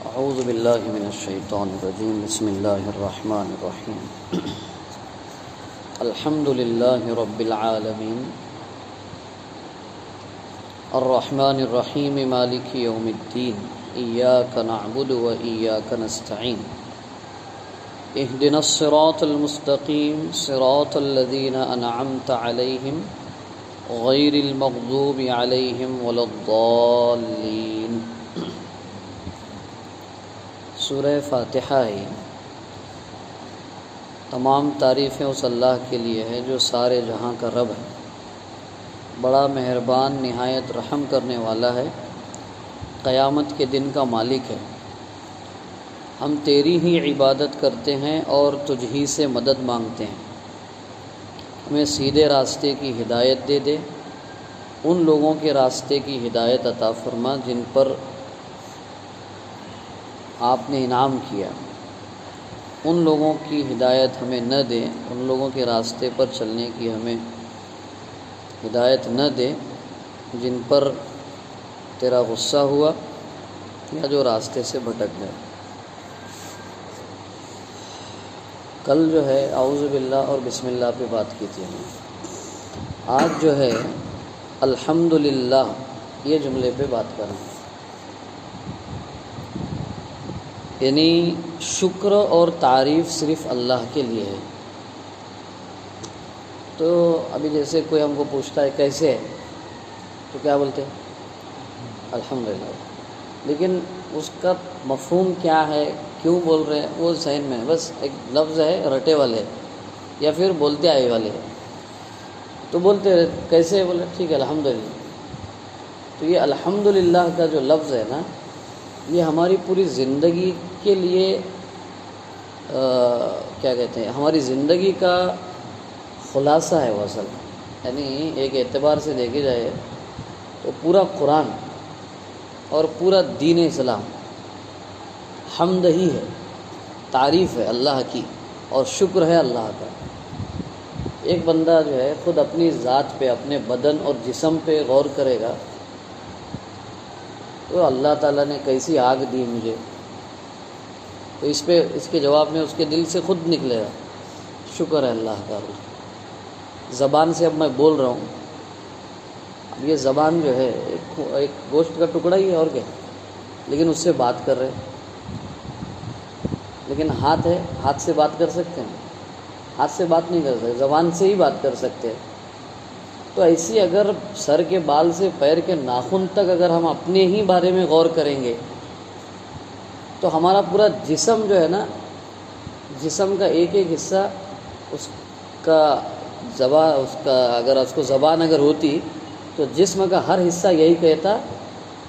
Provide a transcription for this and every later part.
اعوذ باللہ من الشیطان الرجیم بسم اللہ الرحمن الرحیم الحمد للہ رب العالمین الرحمن الرحیم مالک یوم الدین ایاک نعبد و ایاک نستعین اہدنا الصراط المستقیم صراط الذین انعمت علیہم غیر المغضوب علیہم ولا الضالین۔ سورہ فاتحہ ہے، تمام تعریفیں اس اللہ کے لیے ہے جو سارے جہاں کا رب ہے، بڑا مہربان نہایت رحم کرنے والا ہے، قیامت کے دن کا مالک ہے۔ ہم تیری ہی عبادت کرتے ہیں اور تجھ ہی سے مدد مانگتے ہیں۔ ہمیں سیدھے راستے کی ہدایت دے دے، ان لوگوں کے راستے کی ہدایت عطا فرما جن پر آپ نے انعام کیا۔ ان لوگوں کی ہدایت ہمیں نہ دے، ان لوگوں کے راستے پر چلنے کی ہمیں ہدایت نہ دے جن پر تیرا غصہ ہوا یا جو راستے سے بھٹک گئے۔ کل جو ہے اعوذ باللہ اور بسم اللہ پہ بات کی تھی ہم نے، آج جو ہے الحمدللہ یہ جملے پہ بات کریں، یعنی شکر اور تعریف صرف اللہ کے لیے ہے۔ تو ابھی جیسے کوئی ہم کو پوچھتا ہے کیسے ہے تو کیا بولتے ہیں؟ الحمدللہ۔ لیکن اس کا مفہوم کیا ہے، کیوں بول رہے ہیں، وہ ذہن میں ہے، بس ایک لفظ ہے رٹے والے یا پھر بولتے آئے والے، تو بولتے کیسے، بولے ٹھیک ہے الحمدللہ۔ تو یہ الحمدللہ کا جو لفظ ہے نا، یہ ہماری پوری زندگی کے لیے کیا کہتے ہیں، ہماری زندگی کا خلاصہ ہے وہ اصل، یعنی ایک اعتبار سے دیکھی جائے تو پورا قرآن اور پورا دین اسلام حمد ہی ہے، تعریف ہے اللہ کی اور شکر ہے اللہ کا۔ ایک بندہ جو ہے خود اپنی ذات پہ، اپنے بدن اور جسم پہ غور کرے گا تو اللہ تعالیٰ نے کیسی آگ دی مجھے، تو اس کے جواب میں اس کے دل سے خود نکلے گا شکر ہے اللہ کا۔ زبان سے اب میں بول رہا ہوں، اب یہ زبان جو ہے ایک گوشت کا ٹکڑا ہی ہے اور کیا، لیکن اس سے بات کر رہے۔ لیکن ہاتھ ہے، ہاتھ سے بات کر سکتے ہیں؟ ہاتھ سے بات نہیں کر سکتے، زبان سے ہی بات کر سکتے ہیں۔ تو ایسی اگر سر کے بال سے پیر کے ناخن تک اگر ہم اپنے ہی بارے میں غور کریں گے تو ہمارا پورا جسم جو ہے نا، جسم کا ایک ایک حصہ اس کا اگر اس کو زبان اگر ہوتی تو جسم کا ہر حصہ یہی کہتا،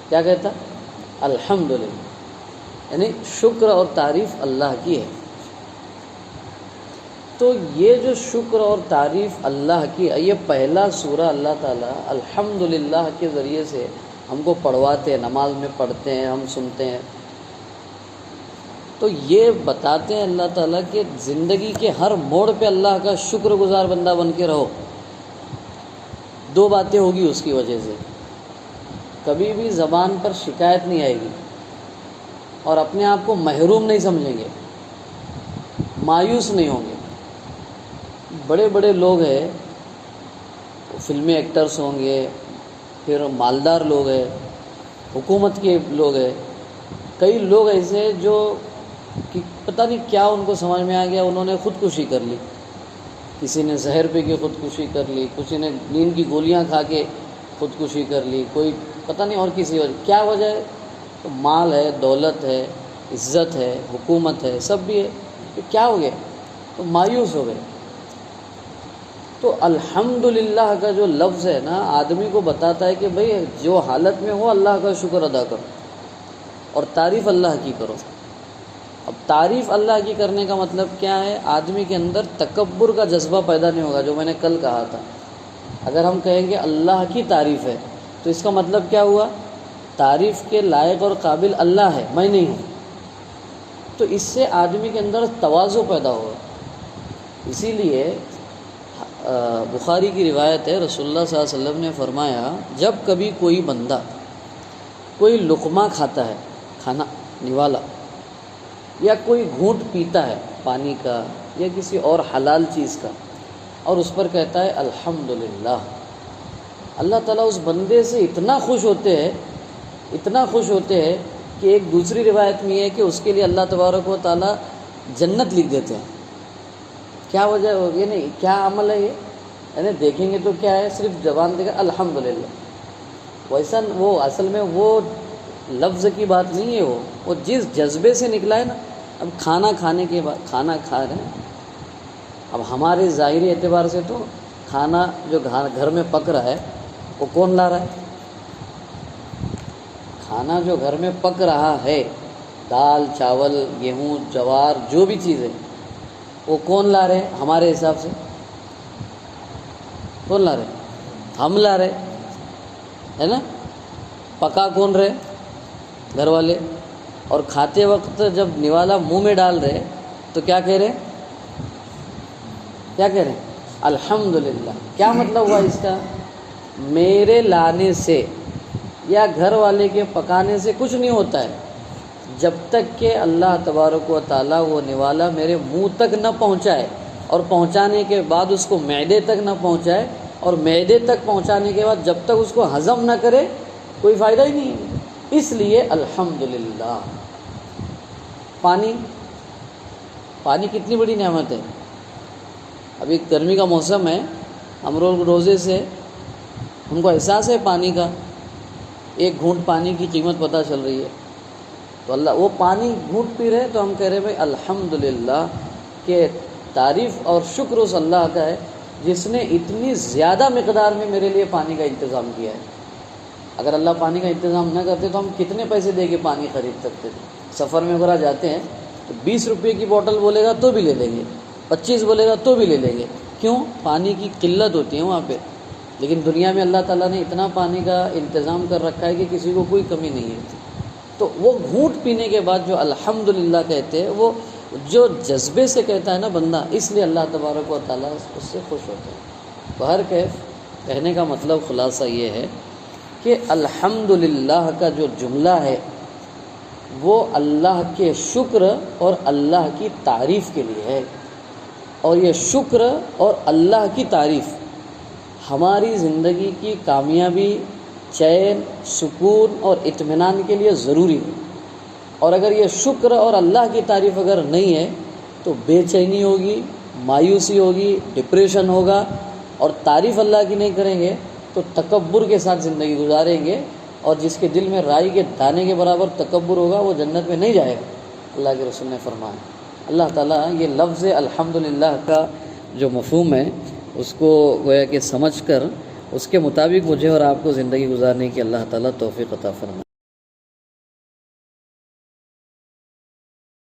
کیا کہتا؟ الحمدللہ، یعنی شکر اور تعریف اللہ کی ہے۔ تو یہ جو شکر اور تعریف اللہ کی ہے، یہ پہلا سورہ اللہ تعالیٰ الحمدللہ کے ذریعے سے ہم کو پڑھواتے ہیں، نماز میں پڑھتے ہیں، ہم سنتے ہیں۔ تو یہ بتاتے ہیں اللہ تعالیٰ کہ زندگی کے ہر موڑ پہ اللہ کا شکر گزار بندہ بن کے رہو۔ دو باتیں ہوگی اس کی وجہ سے، کبھی بھی زبان پر شکایت نہیں آئے گی اور اپنے آپ کو محروم نہیں سمجھیں گے، مایوس نہیں ہوں گے۔ بڑے بڑے لوگ ہیں، فلمی ایکٹرز ہوں گے، پھر مالدار لوگ ہیں، حکومت کے لوگ ہیں، کئی لوگ ایسے جو کہ پتہ نہیں کیا ان کو سمجھ میں آ گیا، انہوں نے خودکشی کر لی۔ کسی نے زہر پی کے خودکشی کر لی، کسی نے نیند کی گولیاں کھا کے خودکشی کر لی، کوئی پتہ نہیں اور کسی وجہ، کیا وجہ ہے؟ تو مال ہے، دولت ہے، عزت ہے، حکومت ہے، سب بھی ہے، تو کیا ہو گیا؟ تو مایوس ہو گئے۔ تو الحمدللہ کا جو لفظ ہے نا، آدمی کو بتاتا ہے کہ بھئی جو حالت میں ہو اللہ کا شکر ادا کرو اور تعریف اللہ کی کرو۔ اب تعریف اللہ کی کرنے کا مطلب کیا ہے؟ آدمی کے اندر تکبر کا جذبہ پیدا نہیں ہوگا، جو میں نے کل کہا تھا۔ اگر ہم کہیں گے اللہ کی تعریف ہے تو اس کا مطلب کیا ہوا؟ تعریف کے لائق اور قابل اللہ ہے، میں نہیں ہوں۔ تو اس سے آدمی کے اندر تواضع پیدا ہوگا۔ اسی لیے بخاری کی روایت ہے، رسول اللہ صلی اللہ علیہ وسلم نے فرمایا، جب کبھی کوئی بندہ کوئی لقمہ کھاتا ہے، کھانا نوالا یا کوئی گھونٹ پیتا ہے پانی کا یا کسی اور حلال چیز کا اور اس پر کہتا ہے الحمدللہ، اللہ تعالیٰ اس بندے سے اتنا خوش ہوتے ہیں کہ ایک دوسری روایت میں یہ ہے کہ اس کے لیے اللہ تبارک و تعالیٰ جنت لکھ دیتے ہیں۔ کیا وجہ ہوگی؟ نہیں کیا عمل ہے یہ؟ یعنی دیکھیں گے تو کیا ہے، صرف زبان دے گا الحمدللہ، ویسا وہ اصل میں وہ لفظ کی بات نہیں ہے، وہ جس جذبے سے نکلا ہے نا۔ اب کھانا کھانے کے بعد کھانا کھا رہے ہیں، اب ہمارے ظاہری اعتبار سے تو کھانا جو گھر میں پک رہا ہے وہ کون لا رہا ہے؟ کھانا جو گھر میں پک رہا ہے، دال چاول گیہوں جوار جو بھی چیز ہے، وہ کون لا رہے ہیں؟ ہمارے حساب سے کون لا رہے؟ ہم لا رہے ہے نا۔ پکا کون رہے؟ گھر والے۔ اور کھاتے وقت جب نوالا منہ میں ڈال رہے تو کیا کہہ رہے؟ الحمدللہ۔ کیا مطلب ہوا اس کا؟ میرے لانے سے یا گھر والے کے پکانے سے کچھ نہیں ہوتا ہے جب تک کہ اللہ تبارک و تعالیٰ وہ نوالا میرے منہ تک نہ پہنچائے، اور پہنچانے کے بعد اس کو معدے تک نہ پہنچائے، اور معدے تک پہنچانے کے بعد جب تک اس کو ہضم نہ کرے کوئی فائدہ ہی نہیں ہے۔ اس لیے الحمدللہ۔ پانی کتنی بڑی نعمت ہے۔ ابھی گرمی کا موسم ہے، ہم لوگ روزے سے ان کو احساس ہے پانی کا، ایک گھونٹ پانی کی قیمت پتہ چل رہی ہے، تو اللہ وہ پانی گھونٹ پی رہے تو ہم کہہ رہے بھائی الحمدللہ کہ تعریف اور شکر اس اللہ کا ہے جس نے اتنی زیادہ مقدار میں میرے لیے پانی کا انتظام کیا ہے۔ اگر اللہ پانی کا انتظام نہ کرتے تو ہم کتنے پیسے دے کے پانی خرید سکتے تھے۔ سفر میں وغیرہ جاتے ہیں تو 20 روپے کی بوتل بولے گا تو بھی لے لیں گے، 25 بولے گا تو بھی لے لیں گے، کیوں؟ پانی کی قلت ہوتی ہے وہاں پہ۔ لیکن دنیا میں اللہ تعالیٰ نے اتنا پانی کا انتظام کر رکھا ہے کہ کسی کو کوئی کمی نہیں ہے۔ تو وہ گھونٹ پینے کے بعد جو الحمدللہ کہتے ہیں، وہ جو جذبے سے کہتا ہے نا بندہ، اس لیے اللہ تبارک و تعالیٰ اس سے خوش ہوتے ہیں۔ تو ہر کہنے کا مطلب خلاصہ یہ ہے کہ الحمدللہ کا جو جملہ ہے وہ اللہ کے شکر اور اللہ کی تعریف کے لیے ہے، اور یہ شکر اور اللہ کی تعریف ہماری زندگی کی کامیابی، چین، سکون اور اطمینان کے لیے ضروری ہے۔ اور اگر یہ شکر اور اللہ کی تعریف اگر نہیں ہے تو بے چینی ہوگی، مایوسی ہوگی، ڈپریشن ہوگا، اور تعریف اللہ کی نہیں کریں گے تو تکبر کے ساتھ زندگی گزاریں گے، اور جس کے دل میں رائی کے دانے کے برابر تکبر ہوگا وہ جنت میں نہیں جائے گا، اللہ کے رسول نے فرمایا۔ اللہ تعالیٰ یہ لفظ الحمدللہ کا جو مفہوم ہے اس کو گویا کہ سمجھ کر اس کے مطابق مجھے اور آپ کو زندگی گزارنے کی اللہ تعالیٰ توفیق عطا فرمائے۔